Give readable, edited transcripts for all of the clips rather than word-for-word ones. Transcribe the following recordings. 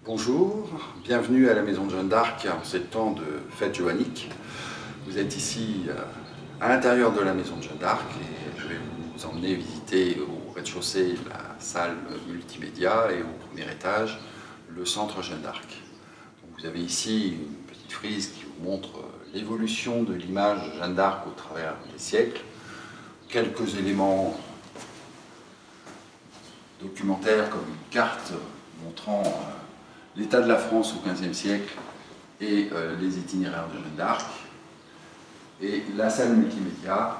Bonjour, bienvenue à la Maison de Jeanne d'Arc en ces temps de fête joannique. Vous êtes ici à l'intérieur de la Maison de Jeanne d'Arc et je vais vous emmener visiter au rez-de-chaussée la salle multimédia et au premier étage le centre Jeanne d'Arc. Vous avez ici une petite frise qui vous montre l'évolution de l'image de Jeanne d'Arc au travers des siècles, quelques éléments documentaires comme une carte montrant l'état de la France au XVe siècle et les itinéraires de Jeanne d'Arc, et la salle multimédia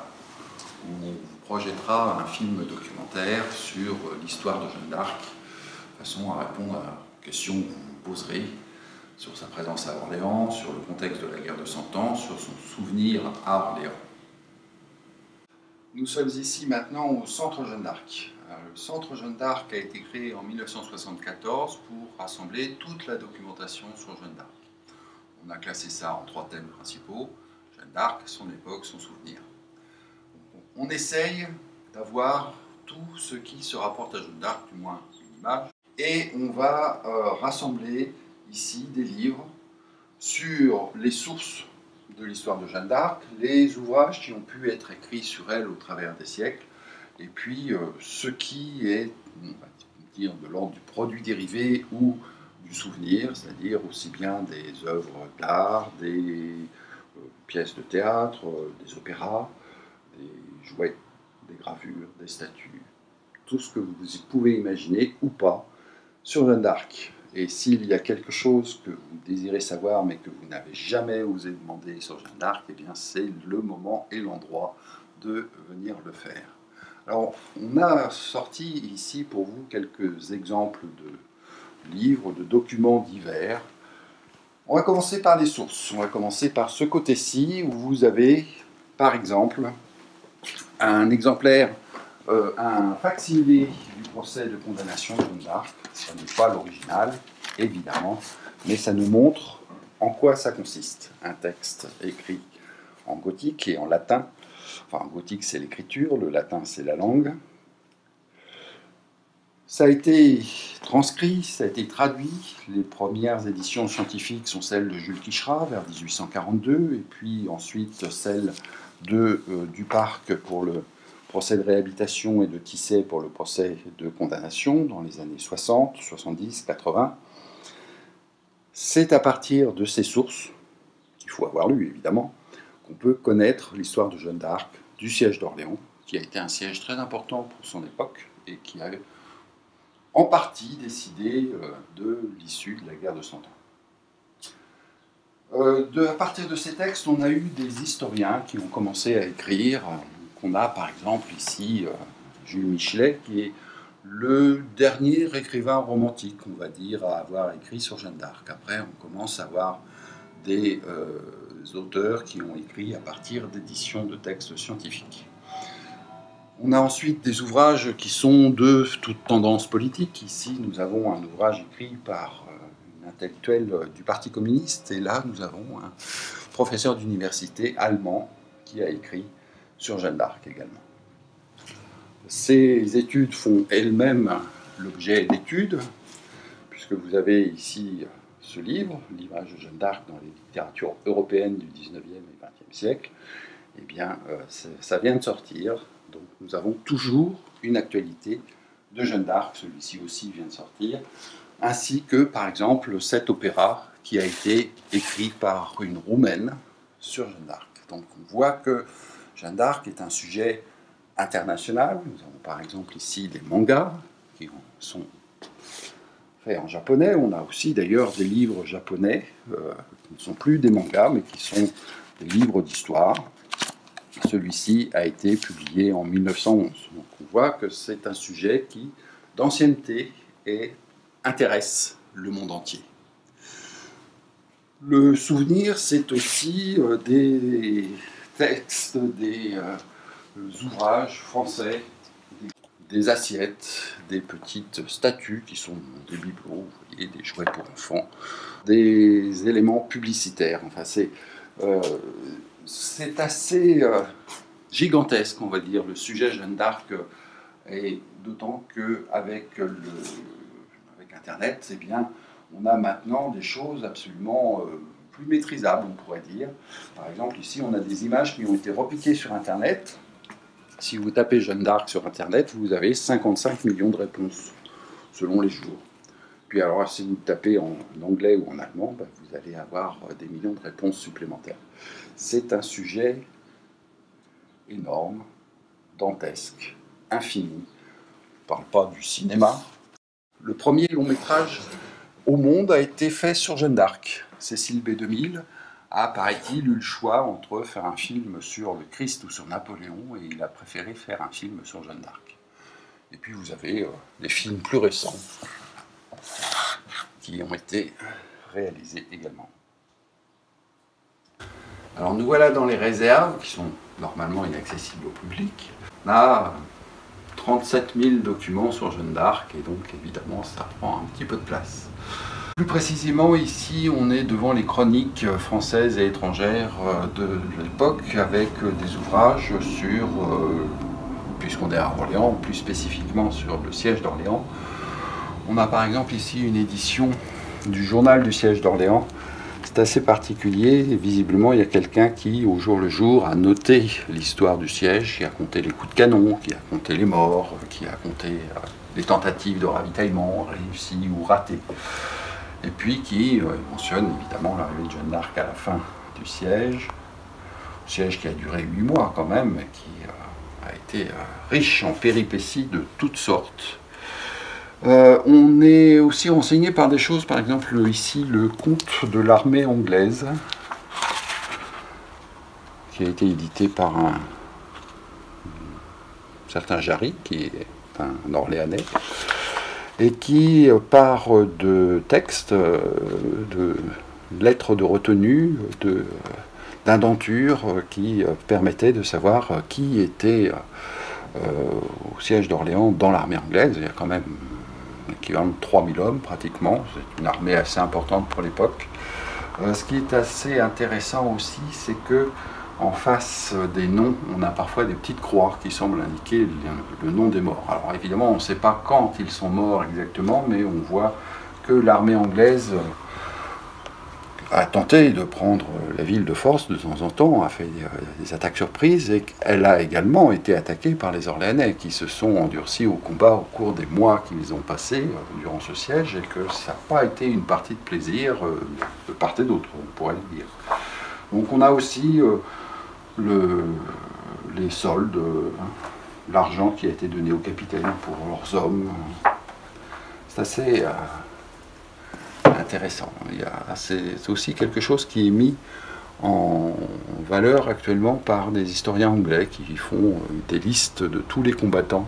où on vous projettera un film documentaire sur l'histoire de Jeanne d'Arc, de façon à répondre aux questions que vous vous poserez sur sa présence à Orléans, sur le contexte de la guerre de Cent Ans, sur son souvenir à Orléans. Nous sommes ici maintenant au centre Jeanne d'Arc. Le centre Jeanne d'Arc a été créé en 1974 pour rassembler toute la documentation sur Jeanne d'Arc. On a classé ça en 3 thèmes principaux: Jeanne d'Arc, son époque, son souvenir. On essaye d'avoir tout ce qui se rapporte à Jeanne d'Arc, du moins une image, et on va rassembler ici des livres sur les sources de l'histoire de Jeanne d'Arc, les ouvrages qui ont pu être écrits sur elle au travers des siècles, et puis ce qui est, on va dire, de l'ordre du produit dérivé ou du souvenir, c'est-à-dire aussi bien des œuvres d'art, des pièces de théâtre, des opéras, des jouets, des gravures, des statues, tout ce que vous pouvez imaginer ou pas sur Jeanne d'Arc. Et s'il y a quelque chose que vous désirez savoir mais que vous n'avez jamais osé demander sur Jeanne d'Arc, eh bien c'est le moment et l'endroit de venir le faire. Alors, on a sorti ici pour vous quelques exemples de livres, de documents divers. On va commencer par les sources. On va commencer par ce côté-ci où vous avez, par exemple, un exemplaire, un facsimilé du procès de condamnation de Jeanne d'Arc. Ce n'est pas l'original, évidemment, mais ça nous montre en quoi ça consiste. Un texte écrit en gothique et en latin. Enfin, en gothique, c'est l'écriture, le latin, c'est la langue. Ça a été transcrit, ça a été traduit. Les premières éditions scientifiques sont celles de Jules Quicherat, vers 1842, et puis ensuite celles de Duparc pour le procès de réhabilitation et de Tisset pour le procès de condamnation dans les années 60, 70, 80. C'est à partir de ces sources, qu'il faut avoir lues évidemment, qu'on peut connaître l'histoire de Jeanne d'Arc, du siège d'Orléans, qui a été un siège très important pour son époque et qui a en partie décidé de l'issue de la guerre de Cent Ans. À partir de ces textes, on a eu des historiens qui ont commencé à écrire. On a par exemple ici Jules Michelet, qui est le dernier écrivain romantique, on va dire, à avoir écrit sur Jeanne d'Arc. Après, on commence à avoir des auteurs qui ont écrit à partir d'éditions de textes scientifiques. On a ensuite des ouvrages qui sont de toute tendance politique. Ici, nous avons un ouvrage écrit par une intellectuelle du Parti communiste, et là, nous avons un professeur d'université allemand qui a écrit sur Jeanne d'Arc également. Ces études font elles-mêmes l'objet d'études, puisque vous avez ici ce livre, l'image de Jeanne d'Arc dans les littératures européennes du 19e et 20e siècle. Eh bien, ça vient de sortir. Donc nous avons toujours une actualité de Jeanne d'Arc, celui-ci aussi vient de sortir, ainsi que par exemple cet opéra qui a été écrit par une Roumaine sur Jeanne d'Arc. Donc on voit que Jeanne d'Arc est un sujet international. Nous avons par exemple ici des mangas qui sont faits en japonais. On a aussi d'ailleurs des livres japonais qui ne sont plus des mangas mais qui sont des livres d'histoire. Celui-ci a été publié en 1911. Donc on voit que c'est un sujet qui, d'ancienneté, intéresse le monde entier. Le souvenir, c'est aussi des textes, des ouvrages français, des assiettes, des petites statues qui sont des bibelots, vous voyez, des jouets pour enfants, des éléments publicitaires. Enfin, c'est assez gigantesque, on va dire, le sujet Jeanne d'Arc, et d'autant qu'avec Internet, eh bien, on a maintenant des choses absolument plus maîtrisables, on pourrait dire. Par exemple, ici, on a des images qui ont été repiquées sur Internet. Si vous tapez Jeanne d'Arc sur Internet, vous avez 55 millions de réponses, selon les jours. Puis alors, si vous tapez en anglais ou en allemand, vous allez avoir des millions de réponses supplémentaires. C'est un sujet énorme, dantesque, infini. Je ne parle pas du cinéma. Le premier long métrage au monde a été fait sur Jeanne d'Arc. Cécile B. 2000 a, paraît-il, eu le choix entre faire un film sur le Christ ou sur Napoléon, et il a préféré faire un film sur Jeanne d'Arc. Et puis vous avez des films plus récents qui ont été réalisés également. Alors nous voilà dans les réserves, qui sont normalement inaccessibles au public. On a 37 000 documents sur Jeanne d'Arc, et donc évidemment ça prend un petit peu de place. Plus précisément, ici, on est devant les chroniques françaises et étrangères de l'époque, avec des ouvrages sur, puisqu'on est à Orléans, plus spécifiquement sur le siège d'Orléans. On a par exemple ici une édition du journal du siège d'Orléans. C'est assez particulier, et visiblement il y a quelqu'un qui, au jour le jour, a noté l'histoire du siège, qui a compté les coups de canon, qui a compté les morts, qui a compté les tentatives de ravitaillement réussies ou ratées. Et puis qui mentionne évidemment l'arrivée de Jeanne d'Arc à la fin du siège qui a duré 8 mois quand même, et qui a été riche en péripéties de toutes sortes. On est aussi renseigné par des choses, par exemple ici le compte de l'armée anglaise, qui a été édité par un certain Jarry, qui est un Orléanais, et qui part de textes, de lettres de retenue, d'indentures qui permettaient de savoir qui était au siège d'Orléans dans l'armée anglaise. Il y a quand même l'équivalent de 3000 hommes pratiquement, c'est une armée assez importante pour l'époque. Ce qui est assez intéressant aussi, c'est que en face des noms, on a parfois des petites croix qui semblent indiquer le nom des morts. Alors évidemment, on ne sait pas quand ils sont morts exactement, mais on voit que l'armée anglaise a tenté de prendre la ville de force de temps en temps, a fait des attaques surprises, et elle a également été attaquée par les Orléanais, qui se sont endurcis au combat au cours des mois qu'ils ont passés durant ce siège, et que ça n'a pas été une partie de plaisir de part et d'autre, on pourrait le dire. Donc on a aussi les soldes, l'argent qui a été donné aux capitaines pour leurs hommes. C'est assez intéressant. C'est aussi quelque chose qui est mis en valeur actuellement par des historiens anglais qui font des listes de tous les combattants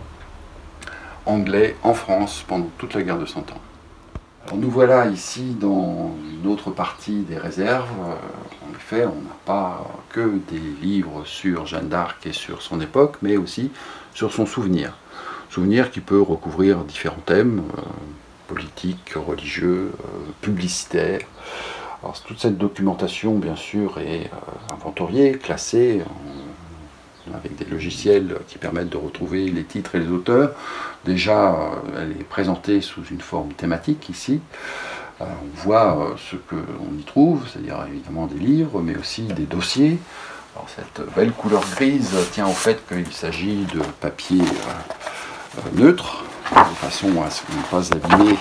anglais en France pendant toute la guerre de 100 ans. Alors nous voilà ici dans une autre partie des réserves. En effet, on n'a pas que des livres sur Jeanne d'Arc et sur son époque, mais aussi sur son souvenir. Souvenir qui peut recouvrir différents thèmes, politiques, religieux, publicitaires. Alors, toute cette documentation, bien sûr, est inventoriée, classée, avec des logiciels qui permettent de retrouver les titres et les auteurs. Déjà, elle est présentée sous une forme thématique ici. On voit ce qu'on y trouve, c'est-à-dire évidemment des livres, mais aussi des dossiers. Alors, cette belle couleur grise tient au fait qu'il s'agit de papier neutre, de façon à ce qu'on ne pas abîmer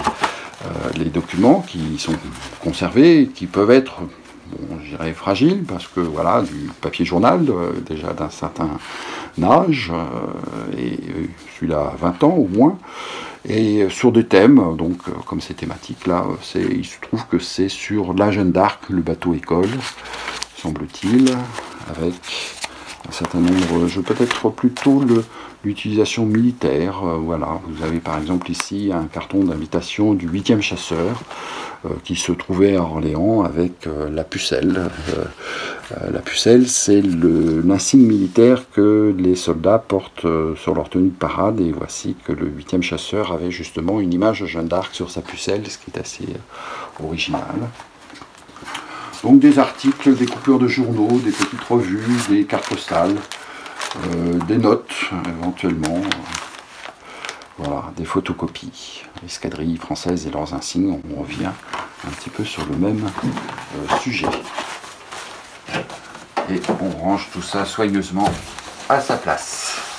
les documents qui sont conservés, et qui peuvent être, bon, je dirais, fragiles, parce que voilà, du papier journal, déjà d'un certain âge, et celui-là 20 ans au moins, et sur des thèmes, donc comme ces thématiques-là, il se trouve que c'est sur la Jeanne d'Arc, le bateau école, semble-t-il, avec un certain nombre, peut-être plutôt l'utilisation militaire. Voilà, vous avez par exemple ici un carton d'invitation du 8e chasseur qui se trouvait à Orléans avec la pucelle. La pucelle, c'est l'insigne militaire que les soldats portent sur leur tenue de parade, et voici que le 8e chasseur avait justement une image de Jeanne d'Arc sur sa pucelle, ce qui est assez original. Donc des articles, des coupures de journaux, des petites revues, des cartes postales, des notes éventuellement, voilà, des photocopies, l'escadrille française et leurs insignes. On revient un petit peu sur le même sujet. Et on range tout ça soigneusement à sa place.